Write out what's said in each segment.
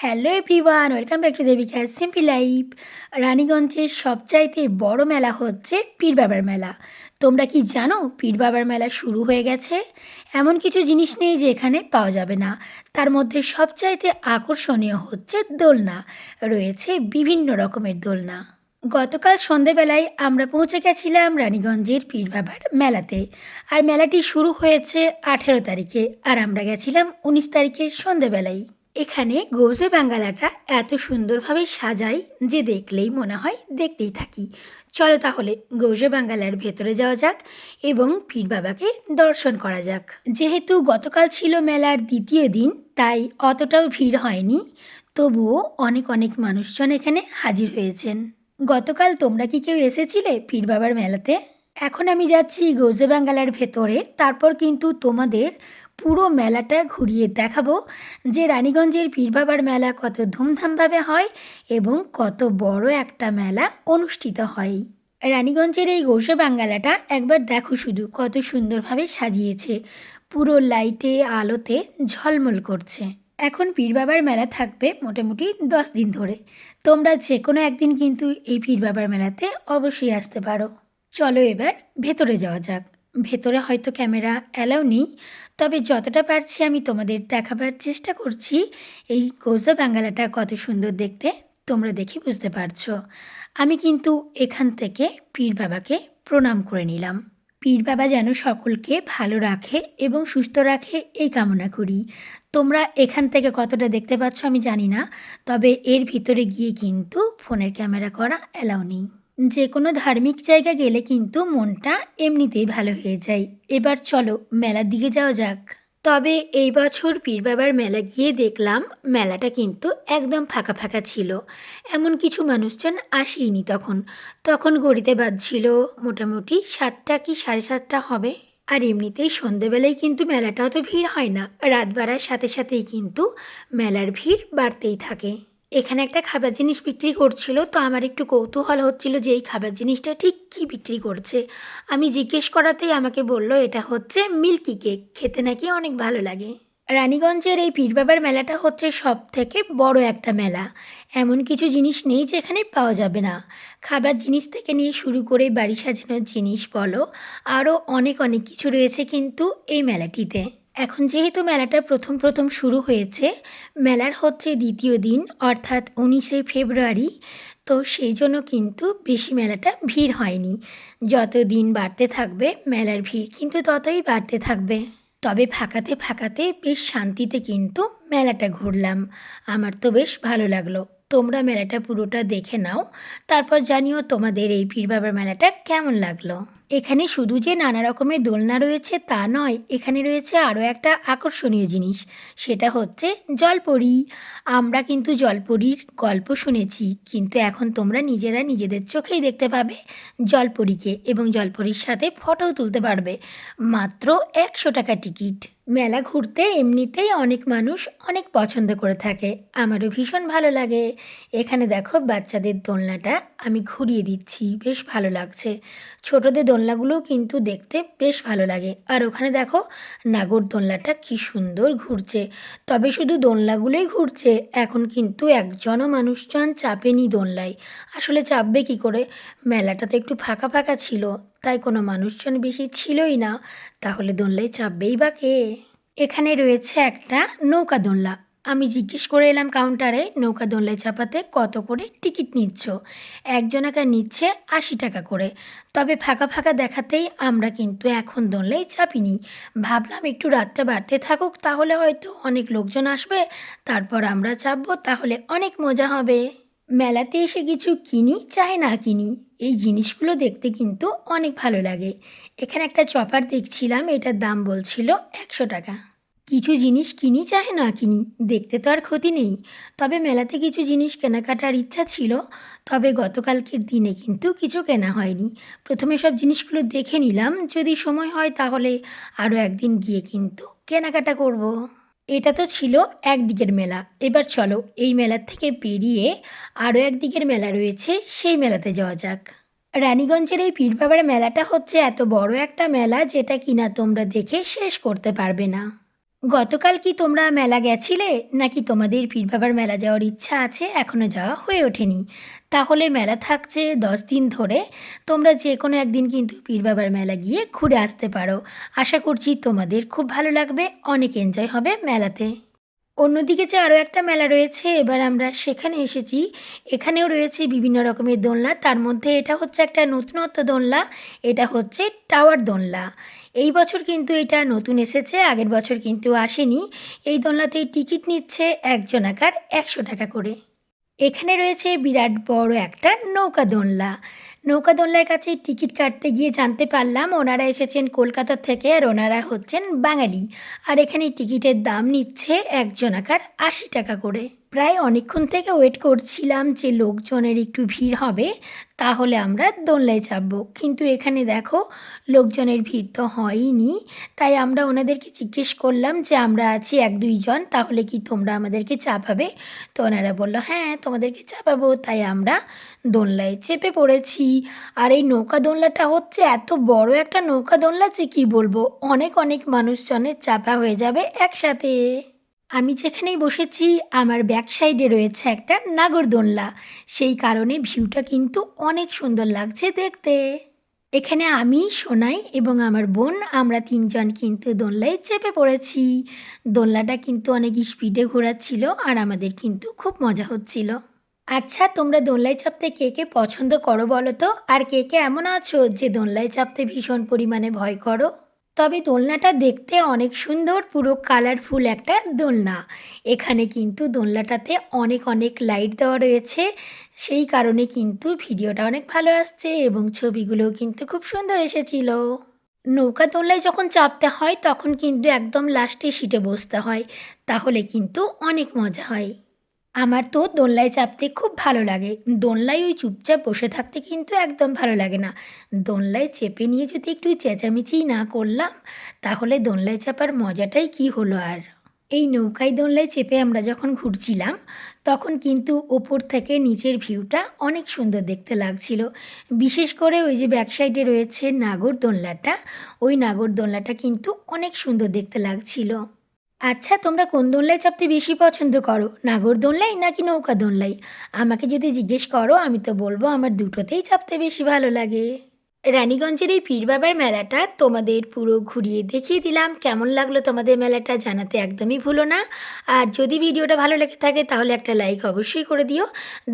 Hello everyone, welcome back to Debika simple life. রানীগঞ্জের সবচাইতে বড় মেলা হচ্ছে পীর বাবার মেলা। তোমরা কি জানো পীর বাবার মেলা শুরু হয়ে গেছে? এমন কিছু জিনিস নেই যে এখানে পাওয়া যাবে না। তার মধ্যে সবচাইতে আকর্ষণীয় হচ্ছে দোলনা। রয়েছে বিভিন্ন রকমের দোলনা। গতকাল সন্ধেবেলায় আমরা পৌঁছে গেছিলাম রানীগঞ্জের পীর বাবার মেলাতে। আর মেলাটি শুরু হয়েছে 18 তারিখে, আর আমরা গেছিলাম 19 তারিখে সন্ধেবেলায়। এখানে গৌজে বাঙ্গালাটা এত সুন্দরভাবে সাজায় যে দেখলেই মনে হয় দেখতেই থাকি। চলো তাহলে গৌজে বাঙ্গালার ভেতরে যাওয়া যাক এবং পীর বাবাকে দর্শন করা যাক। যেহেতু গতকাল ছিল মেলার দ্বিতীয় দিন, তাই অতটাও ভিড় হয়নি, তবুও অনেক অনেক মানুষজন এখানে হাজির হয়েছেন। গতকাল তোমরা কি কেউ এসেছিলে পীর বাবার মেলাতে? এখন আমি যাচ্ছি গৌজে বাঙ্গালার ভেতরে, তারপর কিন্তু তোমাদের পুরো মেলাটা ঘুরিয়ে দেখাবো যে রানীগঞ্জের পীর বাবার মেলা কত ধুমধামভাবে হয় এবং কত বড় একটা মেলা অনুষ্ঠিত হয়। রানীগঞ্জের এই গৌসে বাঙ্গালাটা একবার দেখো শুধু কত সুন্দরভাবে সাজিয়েছে, পুরো লাইটে আলোতে ঝলমল করছে। এখন পীর বাবার মেলা থাকবে মোটামুটি 10 দিন ধরে। তোমরা যে কোনো একদিন কিন্তু এই পীর বাবার মেলাতে অবশ্যই আসতে পারো। চলো এবার ভেতরে যাওয়া যাক। ভেতরে হয়তো ক্যামেরা অ্যালাউ নেই, তবে যতটা পারছি আমি তোমাদের দেখাবার চেষ্টা করছি। এই গৌজা বাঙ্গালাটা কত সুন্দর দেখতে তোমরা দেখে বুঝতে পারছো। আমি কিন্তু এখান থেকে পীর বাবাকে প্রণাম করে নিলাম। পীর বাবা যেন সকলকে ভালো রাখে এবং সুস্থ রাখে এই কামনা করি। তোমরা এখান থেকে কতটা দেখতে পাচ্ছ আমি জানি না, তবে এর ভিতরে গিয়ে কিন্তু ফোনের ক্যামেরা করা অ্যালাউ নেই। যে কোনো ধার্মিক জায়গা গেলে কিন্তু মনটা এমনিতেই ভালো হয়ে যায়। এবার চলো মেলার দিকে যাওয়া যাক। তবে এই বছর পীর বাবার মেলা গিয়ে দেখলাম মেলাটা কিন্তু একদম ফাঁকা ফাঁকা ছিল। এমন কিছু মানুষজন আসেইনি তখন। তখন ঘড়িতে বাজছিল মোটামুটি 7টা কি 7:30 হবে। আর এমনিতেই সন্ধেবেলায় কিন্তু মেলাটা অত ভিড় হয় না, রাত বাড়ার সাথে সাথেই কিন্তু মেলার ভিড় বাড়তেই থাকে। এখানে একটা খাবার জিনিস বিক্রি করছিল, তো আমার একটু কৌতূহল হচ্ছিল যে এই খাবার জিনিসটা ঠিক কী বিক্রি করছে। আমি জিজ্ঞেস করাতেই আমাকে বলল এটা হচ্ছে মিল্কি কেক, খেতে নাকি অনেক ভালো লাগে। রানীগঞ্জের এই পীর বাবার মেলাটা হচ্ছে সব থেকে বড় একটা মেলা। এমন কিছু জিনিস নেই যেখানে পাওয়া যাবে না। খাবার জিনিস থেকে নিয়ে শুরু করে বাড়ি সাজানোর জিনিস বলো, আরও অনেক অনেক কিছু রয়েছে কিন্তু এই মেলাটিতে। এখন যেহেতু মেলাটা প্রথম প্রথম শুরু হয়েছে, মেলার হচ্ছে দ্বিতীয় দিন অর্থাৎ 19শে ফেব্রুয়ারি, তো সেই জন্য কিন্তু বেশি মেলাটা ভিড় হয়নি। যত দিন বাড়তে থাকবে মেলার ভিড় কিন্তু ততই বাড়তে থাকবে। তবে ফাঁকাতে ফাঁকাতে বেশ শান্তিতে কিন্তু মেলাটা ঘুরলাম। আমার তো বেশ ভালো লাগলো। তোমরা মেলাটা পুরোটা দেখে নাও, তারপর জানিও তোমাদের এই পীর বাবার মেলাটা কেমন লাগলো। এখানে শুধু যে নানা রকমের দোলনা রয়েছে তা নয়, এখানে রয়েছে আরও একটা আকর্ষণীয় জিনিস, সেটা হচ্ছে জলপরি। আমরা কিন্তু জলপরির গল্প শুনেছি, কিন্তু এখন তোমরা নিজেরা নিজেদের চোখেই দেখতে পাবে জলপরীকে এবং জলপরীর সাথে ফটোও তুলতে পারবে। মাত্র 100 টাকা টিকিট। মেলা ঘুরতে এমনিতেই অনেক মানুষ অনেক পছন্দ করে থাকে, আমারও ভীষণ ভালো লাগে। এখানে দেখো বাচ্চাদের দোলনাটা আমি ঘুরিয়ে দিচ্ছি, বেশ ভালো লাগছে। ছোটদের দোলনাগুলোও কিন্তু দেখতে বেশ ভালো লাগে। আর ওখানে দেখো নাগর দোলনাটা কি সুন্দর ঘুরছে। তবে শুধু দোলনাগুলোই ঘুরছে, এখন কিন্তু একজনও মানুষজন চাপেনি দোলনায়। আসলে চাপবে কী করে, মেলাটা তো একটু ফাঁকা ফাঁকা ছিল, তাই কোনো মানুষজন বেশি ছিলই না, তাহলে দোলনায় চাপবেই বা কে। এখানে রয়েছে একটা নৌকা দোলনা। আমি জিজ্ঞেস করে এলাম কাউন্টারে নৌকা দোলনায় চাপাতে কত করে টিকিট নিচ্ছ। একজনাকে নিচ্ছে 80 টাকা করে। তবে ফাঁকা ফাঁকা দেখাতেই আমরা কিন্তু এখন দোলনায় চাপিনি। ভাবলাম একটু রাতটা বাড়তে থাকুক, তাহলে হয়তো অনেক লোকজন আসবে, তারপর আমরা চাপবো, তাহলে অনেক মজা হবে। মেলাতে এসে কিছু কিনি চাই না কিনি, এই জিনিসগুলো দেখতে কিন্তু অনেক ভালো লাগে। এখানে একটা চপার দেখছিলাম, এটার দাম বলছিল 100 টাকা। কিছু জিনিস কিনি চাহে না কিনি, দেখতে তো আর ক্ষতি নেই। তবে মেলাতে কিছু জিনিস কেনাকাটার ইচ্ছা ছিল, তবে গতকালকের দিনে কিন্তু কিছু কেনা হয়নি। প্রথমে সব জিনিসগুলো দেখে নিলাম, যদি সময় হয় তাহলে আরও একদিন গিয়ে কিন্তু কেনাকাটা করব। এটা তো ছিল একদিকের মেলা। এবার চলো এই মেলার থেকে বেরিয়ে আরও একদিকের মেলা রয়েছে, সেই মেলাতে যাওয়া যাক। রানীগঞ্জের এই পীর বাবার মেলাটা হচ্ছে এত বড় একটা মেলা যেটা কিনা তোমরা দেখে শেষ করতে পারবে না। গতকাল কি তোমরা মেলা গেছিলে? নাকি তোমাদের পীর বাবার মেলা যাওয়ার ইচ্ছা আছে, এখনো যাওয়া হয়ে ওঠেনি? তাহলে মেলা থাকছে 10 দিন ধরে। তোমরা যেকোনো একদিন কিন্তু পীর বাবার মেলা গিয়ে ঘুরে আসতে পারো। আশা করছি তোমাদের খুব ভালো লাগবে, অনেক এনজয় হবে মেলাতে। অন্যদিকে যে আরও একটা মেলা রয়েছে, এবার আমরা সেখানে এসেছি। এখানেও রয়েছে বিভিন্ন রকমের দোলনা, তার মধ্যে এটা হচ্ছে একটা নতুনত্ব দোলনা। এটা হচ্ছে টাওয়ার দোলনা। এই বছর কিন্তু এটা নতুন এসেছে, আগের বছর কিন্তু আসেনি। এই দোলনাতে টিকিট নিচ্ছে একজনাকার 100 টাকা করে। এখানে রয়েছে বিরাট বড় একটা নৌকা দোলনা। নৌকা দোলনার কাছে টিকিট কাটতে গিয়ে জানতে পারলাম ওনারা এসেছেন কলকাতা থেকে, আর ওনারা হচ্ছেন বাঙালি। আর এখানে টিকিটের দাম নিচ্ছে একজনাকার 80 টাকা করে। প্রায় অনেকক্ষণ থেকে ওয়েট করছিলাম যে লোকজনের একটু ভিড় হবে, তাহলে আমরা দোলনায় চাপবো। কিন্তু এখানে দেখো লোকজনের ভিড় তো হয়ইনি। তাই আমরা ওনাদেরকে জিজ্ঞেস করলাম যে আমরা আছি 1-2 জন, তাহলে কি তোমরা আমাদেরকে চাপাবে? তো ওনারা বলল হ্যাঁ তোমাদেরকে চাপাবো। তাই আমরা দোলনায় চেপে পড়েছি। আর এই নৌকা দোলনাটা হচ্ছে এত বড় একটা নৌকা দোলনা যে কী বলবো, অনেক অনেক মানুষজনের চাপা হয়ে যাবে একসাথে। আমি যেখানেই বসেছি আমার ব্যাক সাইডে রয়েছে একটা নাগরদোলনা, সেই কারণে ভিউটা কিন্তু অনেক সুন্দর লাগছে দেখতে। এখানে আমি, সোনাই এবং আমার বোন, আমরা 3 জন কিন্তু দোলনায় চেপে পড়েছি। দোলনাটা কিন্তু অনেক স্পিডে ঘোরাচ্ছিল আর আমাদের কিন্তু খুব মজা হচ্ছিল। আচ্ছা, তোমরা দোলনায় চাপতে কে কে পছন্দ করো বলো তো? আর কে কে এমন আছো যে দোলনায় চাপতে ভীষণ পরিমাণে ভয় করো? তবে দোলনাটা দেখতে অনেক সুন্দর, পুরো কালারফুল একটা দোলনা। এখানে কিন্তু দোলনাটাতে অনেক অনেক লাইট দেওয়া রয়েছে, সেই কারণে কিন্তু ভিডিওটা অনেক ভালো আসছে এবং ছবিগুলোও কিন্তু খুব সুন্দর এসেছিল। নৌকা দোলনায় যখন চাপতে হয় তখন কিন্তু একদম লাস্টে সিটে বসতে হয়, তাহলে কিন্তু অনেক মজা হয়। আমার তো দোলনায় চাপতে খুব ভালো লাগে। দোলনায় ওই চুপচাপ বসে থাকতে কিন্তু একদম ভালো লাগে না। দোলনায় চেপে নিয়ে যদি একটু চেঁচামেচিই না করলাম, তাহলে দোলনায় চাপার মজাটাই কী হলো আর। এই নৌকায় দোলনায় চেপে আমরা যখন ঘুরছিলাম, তখন কিন্তু ওপর থেকে নিচের ভিউটা অনেক সুন্দর দেখতে লাগছিল। বিশেষ করে ওই যে ব্যাক সাইডে রয়েছে নাগরদোলনাটা, ওই নাগরদোলনাটা কিন্তু অনেক সুন্দর দেখতে লাগছিল। আচ্ছা, তোমরা কোন দোলনায় চাপতে বেশি পছন্দ করো? নাগরদোলনায় নাকি নৌকা দোলনায়? আমাকে যদি জিজ্ঞেস করো আমি তো বলবো আমার দুটোতেই চাপতে বেশি ভালো লাগে। রানীগঞ্জের এই পীর বাবার মেলাটা তোমাদের পুরো ঘুরিয়ে দেখিয়ে দিলাম। কেমন লাগলো তোমাদের মেলাটা জানাতে একদমই ভুলো না। আর যদি ভিডিওটা ভালো লেগে থাকে তাহলে একটা লাইক অবশ্যই করে দিও।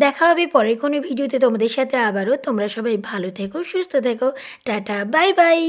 দেখা হবে পরের কোনো ভিডিওতে তোমাদের সাথে আবারও। তোমরা সবাই ভালো থেকো, সুস্থ থেকো। Tata, bye bye.